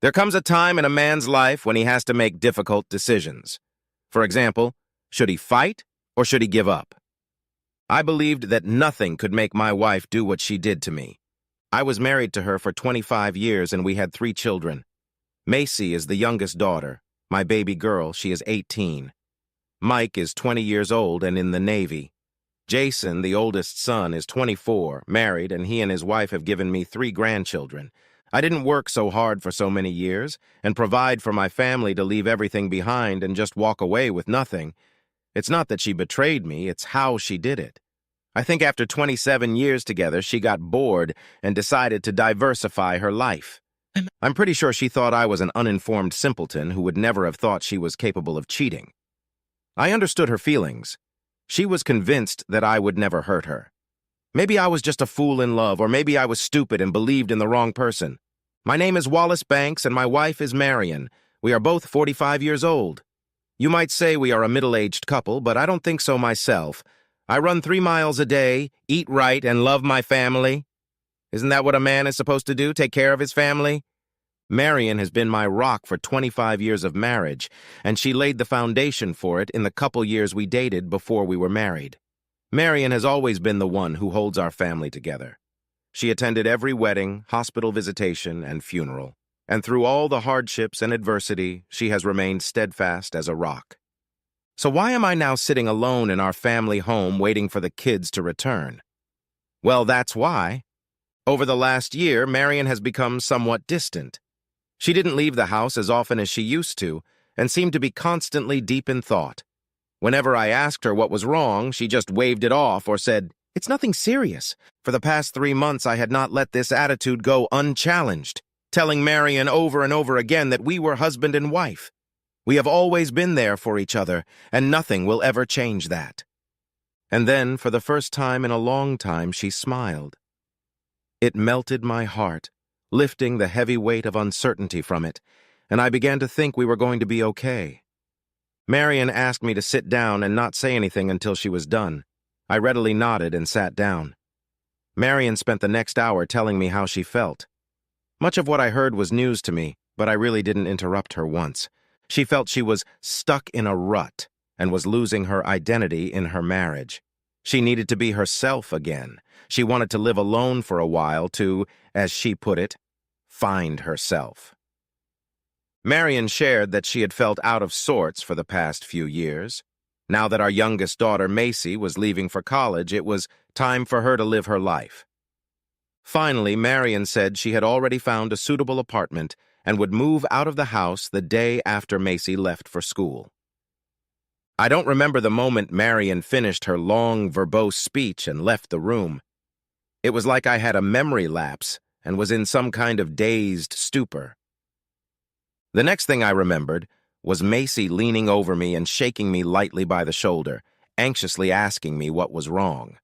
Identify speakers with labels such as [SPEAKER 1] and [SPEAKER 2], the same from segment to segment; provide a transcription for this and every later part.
[SPEAKER 1] There comes a time in a man's life when he has to make difficult decisions. For example, should he fight or should he give up? I believed that nothing could make my wife do what she did to me. I was married to her for 25 years and we had 3 children. Macy is the youngest daughter. My baby girl, she is 18. Mike is 20 years old and in the Navy. Jason, the oldest son, is 24, married, and he and his wife have given me 3 grandchildren. I didn't work so hard for so many years and provide for my family to leave everything behind and just walk away with nothing. It's not that she betrayed me, it's how she did it. I think after 27 years together, she got bored and decided to diversify her life. I'm pretty sure she thought I was an uninformed simpleton who would never have thought she was capable of cheating. I understood her feelings. She was convinced that I would never hurt her. Maybe I was just a fool in love, or maybe I was stupid and believed in the wrong person. My name is Wallace Banks, and my wife is Marion. We are both 45 years old. You might say we are a middle-aged couple, but I don't think so myself. I run 3 miles a day, eat right, and love my family. Isn't that what a man is supposed to do, take care of his family? Marion has been my rock for 25 years of marriage, and she laid the foundation for it in the couple years we dated before we were married. Marion has always been the one who holds our family together. She attended every wedding, hospital visitation, and funeral. And through all the hardships and adversity, she has remained steadfast as a rock. So why am I now sitting alone in our family home waiting for the kids to return? Well, that's why. Over the last year, Marion has become somewhat distant. She didn't leave the house as often as she used to, and seemed to be constantly deep in thought. Whenever I asked her what was wrong, she just waved it off or said, "It's nothing serious." For the past 3 months, I had not let this attitude go unchallenged, telling Marion over and over again that we were husband and wife. We have always been there for each other, and nothing will ever change that. And then, for the first time in a long time, she smiled. It melted my heart, lifting the heavy weight of uncertainty from it, and I began to think we were going to be okay. Marion asked me to sit down and not say anything until she was done. I readily nodded and sat down. Marion spent the next hour telling me how she felt. Much of what I heard was news to me, but I really didn't interrupt her once. She felt she was stuck in a rut and was losing her identity in her marriage. She needed to be herself again. She wanted to live alone for a while to, as she put it, find herself. Marion shared that she had felt out of sorts for the past few years. Now that our youngest daughter, Macy, was leaving for college, it was time for her to live her life. Finally, Marion said she had already found a suitable apartment and would move out of the house the day after Macy left for school. I don't remember the moment Marion finished her long, verbose speech and left the room. It was like I had a memory lapse and was in some kind of dazed stupor. The next thing I remembered was Macy leaning over me and shaking me lightly by the shoulder, anxiously asking me what was wrong.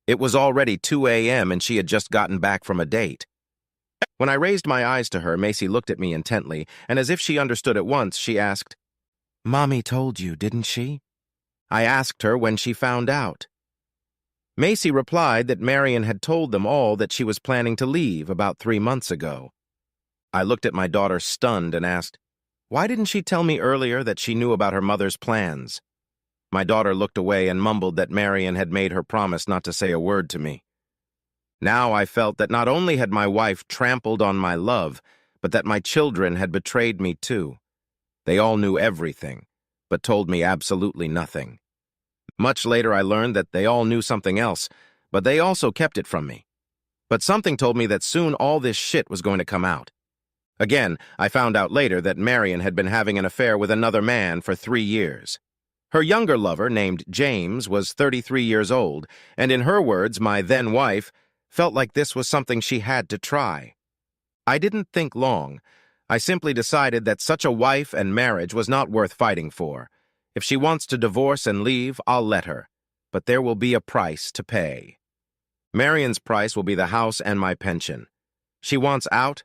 [SPEAKER 1] It was already 2 a.m. and she had just gotten back from a date. When I raised my eyes to her, Macy looked at me intently, and as if she understood at once, she asked, "Mommy told you, didn't she?" I asked her when she found out. Macy replied that Marion had told them all that she was planning to leave about 3 months ago. I looked at my daughter stunned and asked, "Why didn't she tell me earlier that she knew about her mother's plans?" My daughter looked away and mumbled that Marion had made her promise not to say a word to me. Now I felt that not only had my wife trampled on my love, but that my children had betrayed me too. They all knew everything, but told me absolutely nothing. Much later I learned that they all knew something else, but they also kept it from me. But something told me that soon all this shit was going to come out. Again, I found out later that Marion had been having an affair with another man for 3 years. Her younger lover, named James, was 33 years old, and in her words, my then-wife, felt like this was something she had to try. I didn't think long. I simply decided that such a wife and marriage was not worth fighting for. If she wants to divorce and leave, I'll let her. But there will be a price to pay. Marion's price will be the house and my pension. She wants out?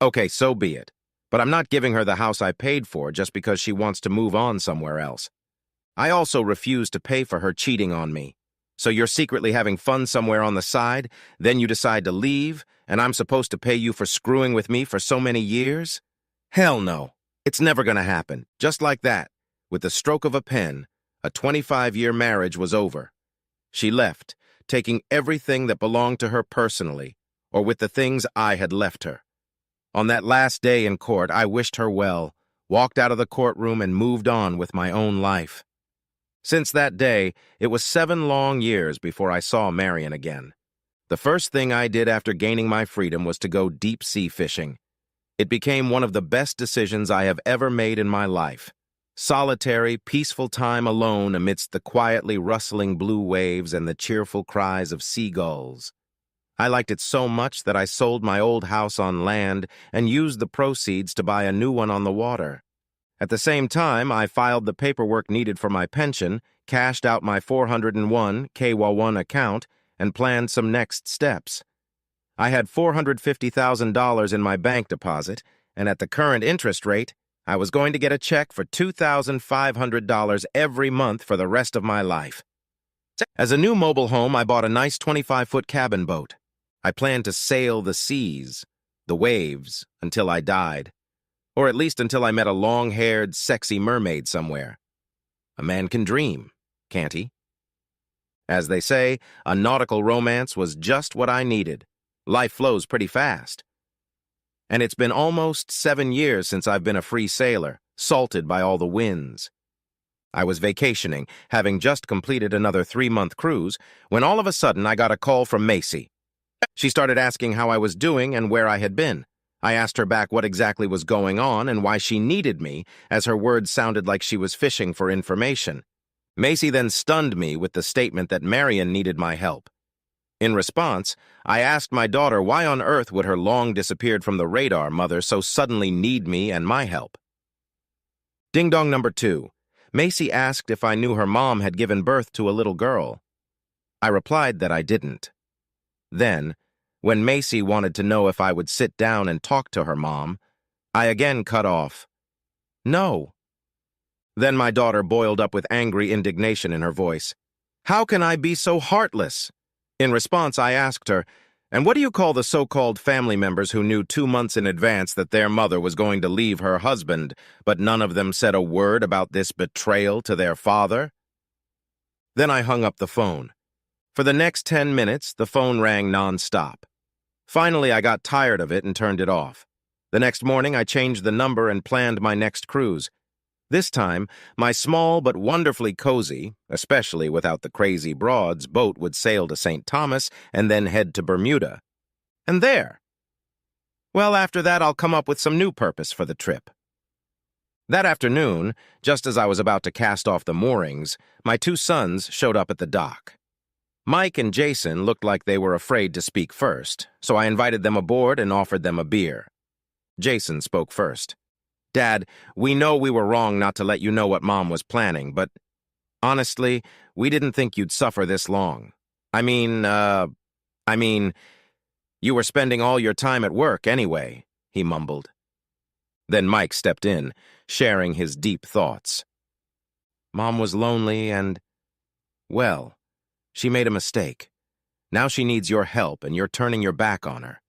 [SPEAKER 1] Okay, so be it. But I'm not giving her the house I paid for just because she wants to move on somewhere else. I also refuse to pay for her cheating on me. So you're secretly having fun somewhere on the side, then you decide to leave, and I'm supposed to pay you for screwing with me for so many years? Hell no. It's never gonna happen. Just like that, with the stroke of a pen, a 25-year marriage was over. She left, taking everything that belonged to her personally, or with the things I had left her. On that last day in court, I wished her well, walked out of the courtroom, and moved on with my own life. Since that day, it was 7 long years before I saw Marion again. The first thing I did after gaining my freedom was to go deep-sea fishing. It became one of the best decisions I have ever made in my life. Solitary, peaceful time alone amidst the quietly rustling blue waves and the cheerful cries of seagulls. I liked it so much that I sold my old house on land and used the proceeds to buy a new one on the water. At the same time, I filed the paperwork needed for my pension, cashed out my 401 KW1 account, and planned some next steps. I had $450,000 in my bank deposit, and at the current interest rate, I was going to get a check for $2,500 every month for the rest of my life. As a new mobile home, I bought a nice 25-foot cabin boat. I planned to sail the seas, the waves, until I died. Or at least until I met a long-haired, sexy mermaid somewhere. A man can dream, can't he? As they say, a nautical romance was just what I needed. Life flows pretty fast. And it's been almost 7 years since I've been a free sailor, salted by all the winds. I was vacationing, having just completed another 3-month cruise, when all of a sudden I got a call from Macy. She started asking how I was doing and where I had been. I asked her back what exactly was going on and why she needed me, as her words sounded like she was fishing for information. Macy then stunned me with the statement that Marion needed my help. In response, I asked my daughter why on earth would her long-disappeared from the radar mother so suddenly need me and my help. Ding-dong number 2. Macy asked if I knew her mom had given birth to a little girl. I replied that I didn't. Then, when Macy wanted to know if I would sit down and talk to her mom, I again cut off. No. Then my daughter boiled up with angry indignation in her voice. How can I be so heartless? In response, I asked her, and what do you call the so-called family members who knew 2 months in advance that their mother was going to leave her husband, but none of them said a word about this betrayal to their father? Then I hung up the phone. For the next 10 minutes, the phone rang non-stop. Finally, I got tired of it and turned it off. The next morning, I changed the number and planned my next cruise. This time, my small but wonderfully cozy, especially without the crazy broads, boat would sail to St. Thomas and then head to Bermuda. And there. Well, after that, I'll come up with some new purpose for the trip. That afternoon, just as I was about to cast off the moorings, my 2 sons showed up at the dock. Mike and Jason looked like they were afraid to speak first, so I invited them aboard and offered them a beer. Jason spoke first. Dad, we know we were wrong not to let you know what Mom was planning, but honestly, we didn't think you'd suffer this long. I mean, you were spending all your time at work anyway, he mumbled. Then Mike stepped in, sharing his deep thoughts. Mom was lonely and, well, she made a mistake. Now she needs your help and you're turning your back on her.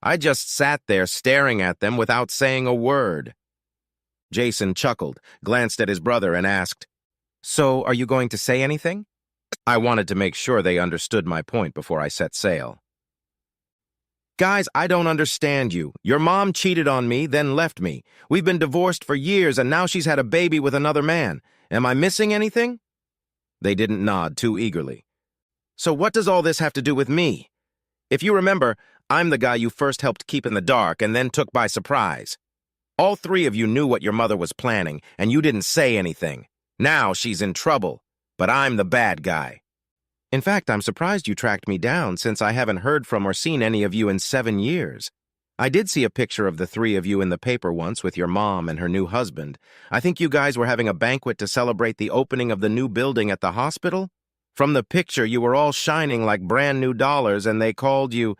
[SPEAKER 1] I just sat there staring at them without saying a word. Jason chuckled, glanced at his brother, and asked, So, are you going to say anything? I wanted to make sure they understood my point before I set sail. Guys, I don't understand you. Your mom cheated on me, then left me. We've been divorced for years, and now she's had a baby with another man. Am I missing anything? They didn't nod too eagerly. So what does all this have to do with me? If you remember, I'm the guy you first helped keep in the dark and then took by surprise. All 3 of you knew what your mother was planning, and you didn't say anything. Now she's in trouble, but I'm the bad guy. In fact, I'm surprised you tracked me down since I haven't heard from or seen any of you in 7 years. I did see a picture of the 3 of you in the paper once with your mom and her new husband. I think you guys were having a banquet to celebrate the opening of the new building at the hospital. From the picture, you were all shining like brand new dollars, and they called you...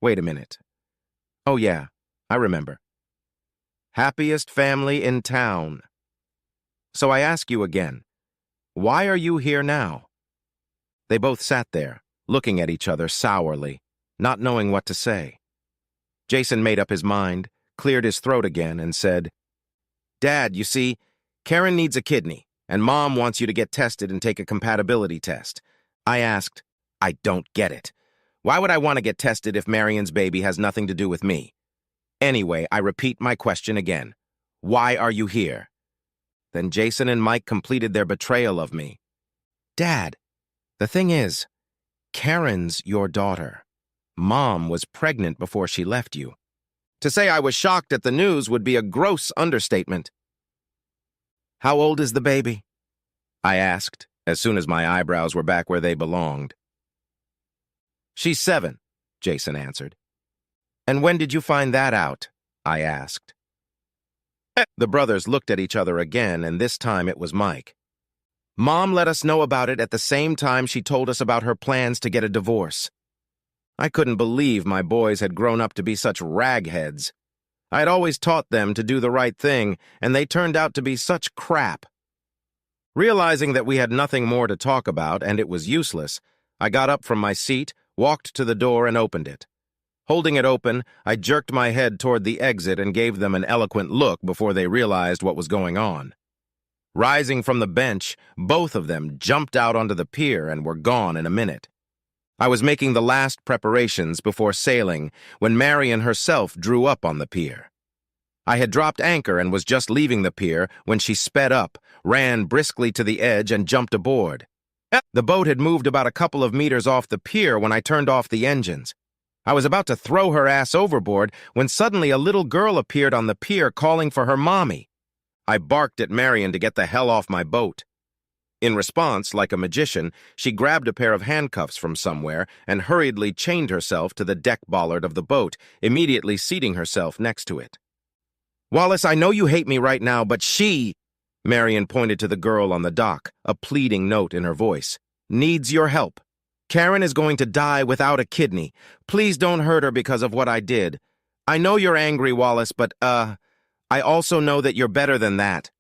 [SPEAKER 1] Wait a minute. Oh yeah, I remember. Happiest family in town. So I ask you again, why are you here now? They both sat there, looking at each other sourly, not knowing what to say. Jason made up his mind, cleared his throat again and said, "Dad, you see, Karen needs a kidney, and Mom wants you to get tested and take a compatibility test." I asked, "I don't get it. Why would I want to get tested if Marion's baby has nothing to do with me? Anyway, I repeat my question again. Why are you here?" Then Jason and Mike completed their betrayal of me. "Dad, the thing is, Karen's your daughter. Mom was pregnant before she left you." To say I was shocked at the news would be a gross understatement. "How old is the baby?" I asked, as soon as my eyebrows were back where they belonged. "She's 7, Jason answered. "And when did you find that out?" I asked. The brothers looked at each other again, and this time it was Mike. "Mom let us know about it at the same time she told us about her plans to get a divorce." I couldn't believe my boys had grown up to be such ragheads. I had always taught them to do the right thing, and they turned out to be such crap. Realizing that we had nothing more to talk about and it was useless, I got up from my seat, walked to the door, and opened it. Holding it open, I jerked my head toward the exit and gave them an eloquent look before they realized what was going on. Rising from the bench, both of them jumped out onto the pier and were gone in a minute. I was making the last preparations before sailing when Marion herself drew up on the pier. I had dropped anchor and was just leaving the pier when she sped up, ran briskly to the edge, and jumped aboard. The boat had moved about a couple of meters off the pier when I turned off the engines. I was about to throw her ass overboard when suddenly a little girl appeared on the pier calling for her mommy. I barked at Marion to get the hell off my boat. In response, like a magician, she grabbed a pair of handcuffs from somewhere and hurriedly chained herself to the deck bollard of the boat, immediately seating herself next to it. "Wallace, I know you hate me right now, but she," Marion pointed to the girl on the dock, a pleading note in her voice, "needs your help. Karen is going to die without a kidney. Please don't hurt her because of what I did. I know you're angry, Wallace, but, I also know that you're better than that."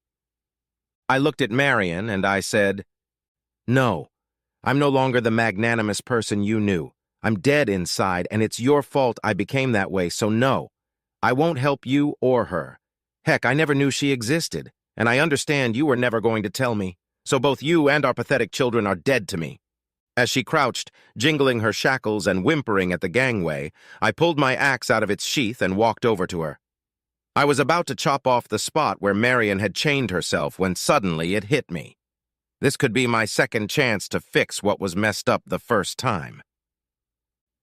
[SPEAKER 1] I looked at Marion and I said, "No, I'm no longer the magnanimous person you knew. I'm dead inside, and it's your fault I became that way, so no, I won't help you or her. Heck, I never knew she existed, and I understand you were never going to tell me, so both you and our pathetic children are dead to me." As she crouched, jingling her shackles and whimpering at the gangway, I pulled my axe out of its sheath and walked over to her. I was about to chop off the spot where Marion had chained herself when suddenly it hit me. This could be my second chance to fix what was messed up the first time.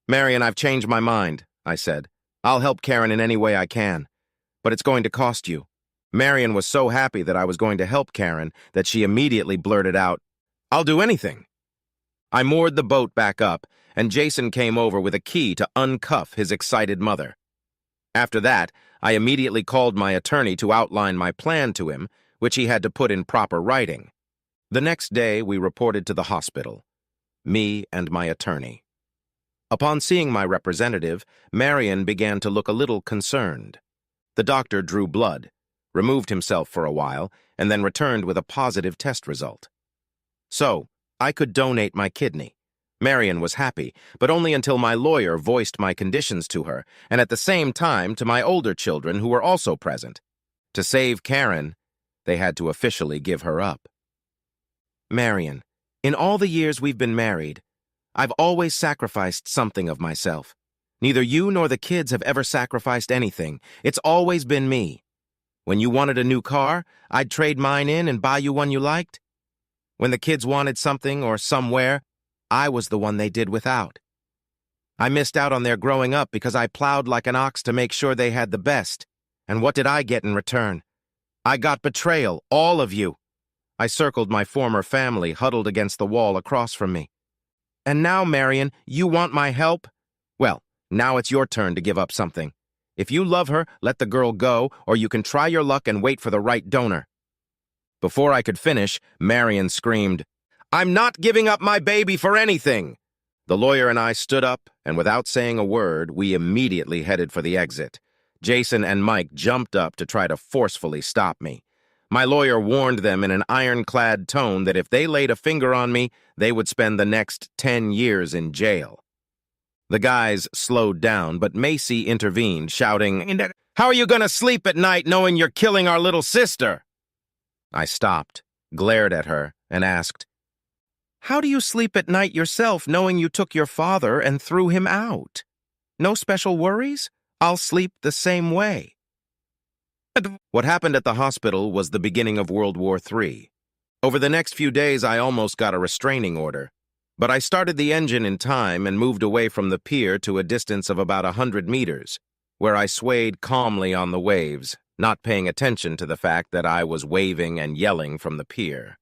[SPEAKER 1] "Marion, I've changed my mind," I said. "I'll help Karen in any way I can, but it's going to cost you." Marion was so happy that I was going to help Karen that she immediately blurted out, "I'll do anything." I moored the boat back up, and Jason came over with a key to uncuff his excited mother. After that, I immediately called my attorney to outline my plan to him, which he had to put in proper writing. The next day, we reported to the hospital, me and my attorney. Upon seeing my representative, Marion began to look a little concerned. The doctor drew blood, removed himself for a while, and then returned with a positive test result. So, I could donate my kidney. Marion was happy, but only until my lawyer voiced my conditions to her, and at the same time to my older children who were also present. To save Karen, they had to officially give her up. "Marion, in all the years we've been married, I've always sacrificed something of myself. Neither you nor the kids have ever sacrificed anything. It's always been me. When you wanted a new car, I'd trade mine in and buy you one you liked. When the kids wanted something or somewhere, I was the one they did without. I missed out on their growing up because I plowed like an ox to make sure they had the best. And what did I get in return? I got betrayal, all of you." I circled my former family huddled against the wall across from me. "And now, Marion, you want my help? Well, now it's your turn to give up something. If you love her, let the girl go, or you can try your luck and wait for the right donor." Before I could finish, Marion screamed, "I'm not giving up my baby for anything!" The lawyer and I stood up, and without saying a word, we immediately headed for the exit. Jason and Mike jumped up to try to forcefully stop me. My lawyer warned them in an ironclad tone that if they laid a finger on me, they would spend the next 10 years in jail. The guys slowed down, but Macy intervened, shouting, How are you going to sleep at night knowing you're killing our little sister? I stopped, glared at her, and asked, How do you sleep at night yourself knowing you took your father and threw him out? No special worries? I'll sleep the same way. What happened at the hospital was the beginning of World War III. Over the next few days, I almost got a restraining order. But I started the engine in time and moved away from the pier to a distance of about 100 meters, where I swayed calmly on the waves, not paying attention to the fact that I was waving and yelling from the pier.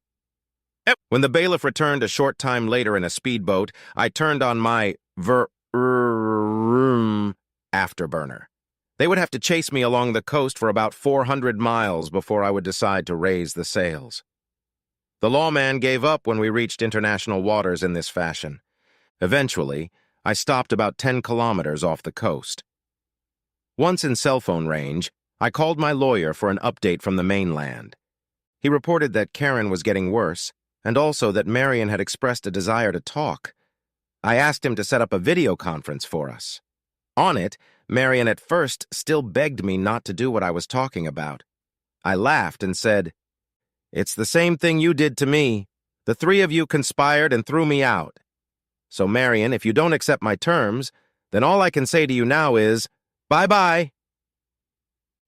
[SPEAKER 1] When the bailiff returned a short time later in a speedboat, I turned on my afterburner. They would have to chase me along the coast for about 400 miles before I would decide to raise the sails. The lawman gave up when we reached international waters in this fashion. Eventually, I stopped about 10 kilometers off the coast. Once in cell phone range, I called my lawyer for an update from the mainland. He reported that Karen was getting worse, and also that Marion had expressed a desire to talk. I asked him to set up a video conference for us. On it, Marion at first still begged me not to do what I was talking about. I laughed and said, It's the same thing you did to me. The three of you conspired and threw me out. So, Marion, if you don't accept my terms, then all I can say to you now is, bye-bye.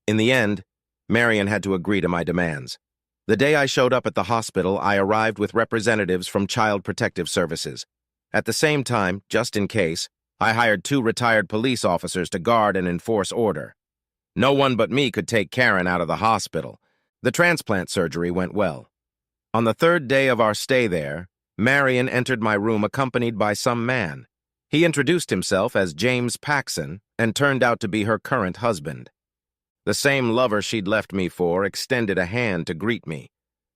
[SPEAKER 1] In the end, Marion had to agree to my demands. The day I showed up at the hospital, I arrived with representatives from Child Protective Services. At the same time, just in case, I hired 2 retired police officers to guard and enforce order. No one but me could take Karen out of the hospital. The transplant surgery went well. On the 3rd day of our stay there, Marion entered my room accompanied by some man. He introduced himself as James Paxson and turned out to be her current husband. The same lover she'd left me for extended a hand to greet me,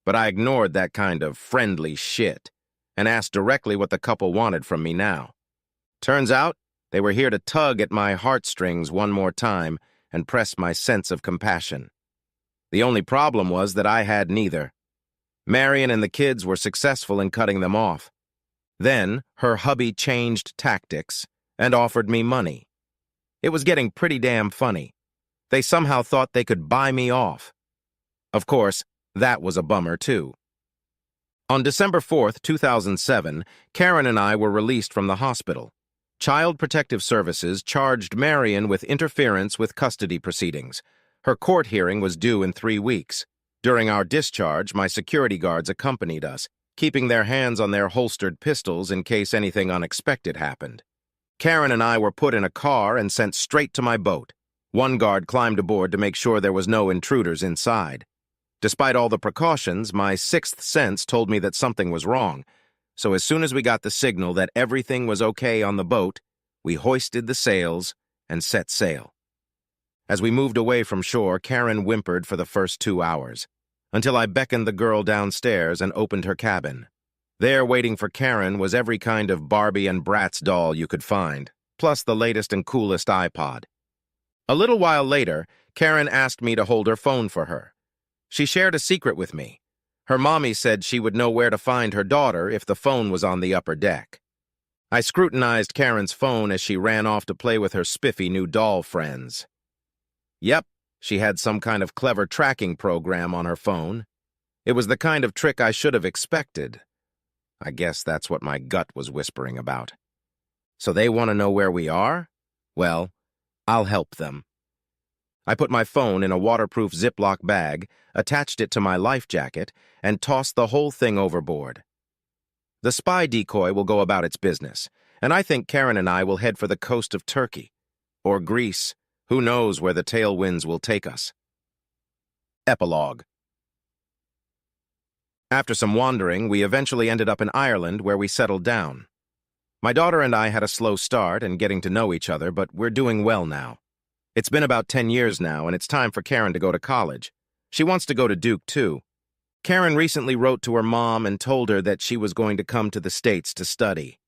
[SPEAKER 1] but I ignored that kind of friendly shit and asked directly what the couple wanted from me now. Turns out, they were here to tug at my heartstrings one more time and press my sense of compassion. The only problem was that I had neither. Marion and the kids were successful in cutting them off. Then, her hubby changed tactics and offered me money. It was getting pretty damn funny. They somehow thought they could buy me off. Of course, that was a bummer, too. On December 4th, 2007, Karen and I were released from the hospital. Child Protective Services charged Marion with interference with custody proceedings. Her court hearing was due in 3 weeks. During our discharge, my security guards accompanied us, keeping their hands on their holstered pistols in case anything unexpected happened. Karen and I were put in a car and sent straight to my boat. One guard climbed aboard to make sure there was no intruders inside. Despite all the precautions, my 6th sense told me that something was wrong. So as soon as we got the signal that everything was okay on the boat, we hoisted the sails and set sail. As we moved away from shore, Karen whimpered for the first 2 hours, until I beckoned the girl downstairs and opened her cabin. There, waiting for Karen, was every kind of Barbie and Bratz doll you could find, plus the latest and coolest iPod. A little while later, Karen asked me to hold her phone for her. She shared a secret with me. Her mommy said she would know where to find her daughter if the phone was on the upper deck. I scrutinized Karen's phone as she ran off to play with her spiffy new doll friends. Yep, she had some kind of clever tracking program on her phone. It was the kind of trick I should have expected. I guess that's what my gut was whispering about. So they want to know where we are? Well, I'll help them. I put my phone in a waterproof Ziploc bag, attached it to my life jacket, and tossed the whole thing overboard. The spy decoy will go about its business, and I think Karen and I will head for the coast of Turkey. Or Greece. Who knows where the tailwinds will take us. Epilogue. After some wandering, we eventually ended up in Ireland, where we settled down. My daughter and I had a slow start in getting to know each other, but we're doing well now. It's been about 10 years now, and it's time for Karen to go to college. She wants to go to Duke, too. Karen recently wrote to her mom and told her that she was going to come to the States to study.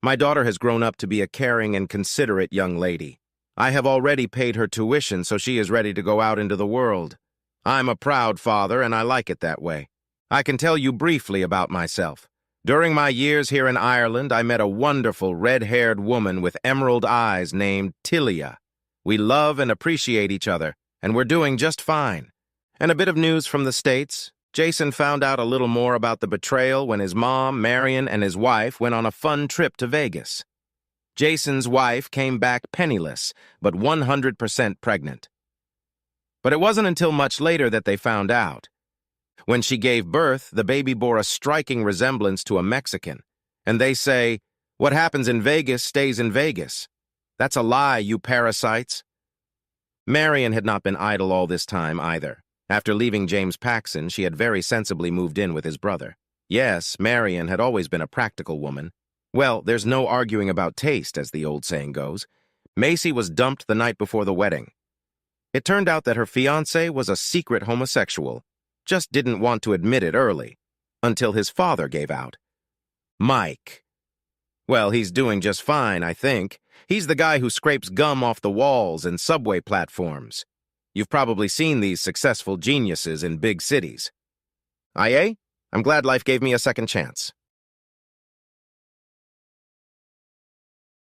[SPEAKER 1] My daughter has grown up to be a caring and considerate young lady. I have already paid her tuition, so she is ready to go out into the world. I'm a proud father, and I like it that way. I can tell you briefly about myself. During my years here in Ireland, I met a wonderful red-haired woman with emerald eyes named Tilia. We love and appreciate each other, and we're doing just fine. And a bit of news from the States. Jason found out a little more about the betrayal when his mom, Marion, and his wife went on a fun trip to Vegas. Jason's wife came back penniless, but 100% pregnant. But it wasn't until much later that they found out. When she gave birth, the baby bore a striking resemblance to a Mexican. And they say, "What happens in Vegas stays in Vegas." That's a lie, you parasites. Marion had not been idle all this time either. After leaving James Paxson, she had very sensibly moved in with his brother. Yes, Marion had always been a practical woman. Well, there's no arguing about taste, as the old saying goes. Macy was dumped the night before the wedding. It turned out that her fiancé was a secret homosexual, just didn't want to admit it early, until his father gave out. Mike. Well, he's doing just fine, I think. He's the guy who scrapes gum off the walls and subway platforms. You've probably seen these successful geniuses in big cities. Aye? I'm glad life gave me a second chance.